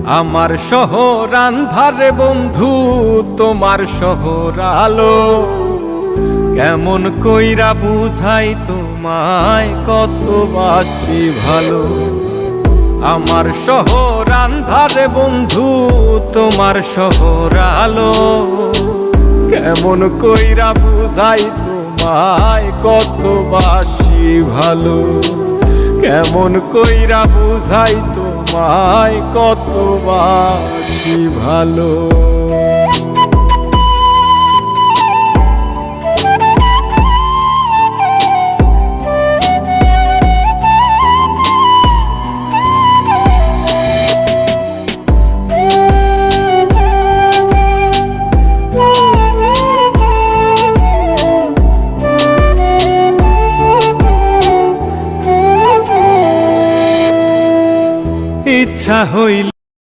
আমার শহর আন্ধারে বন্ধু, তোমার শহর আলো। কেমন কইরা বুঝাই তোমায়, কত বাসি ভালো। আমার শহর আন্ধারে বন্ধু, তোমার শহর আলো। কেমন কইরা বুঝাই তোমায়, কত বাসি ভালো। কেমন কইরা বুঝাই তোমায়, কত বাসি ভালো। ইচ্ছা হইল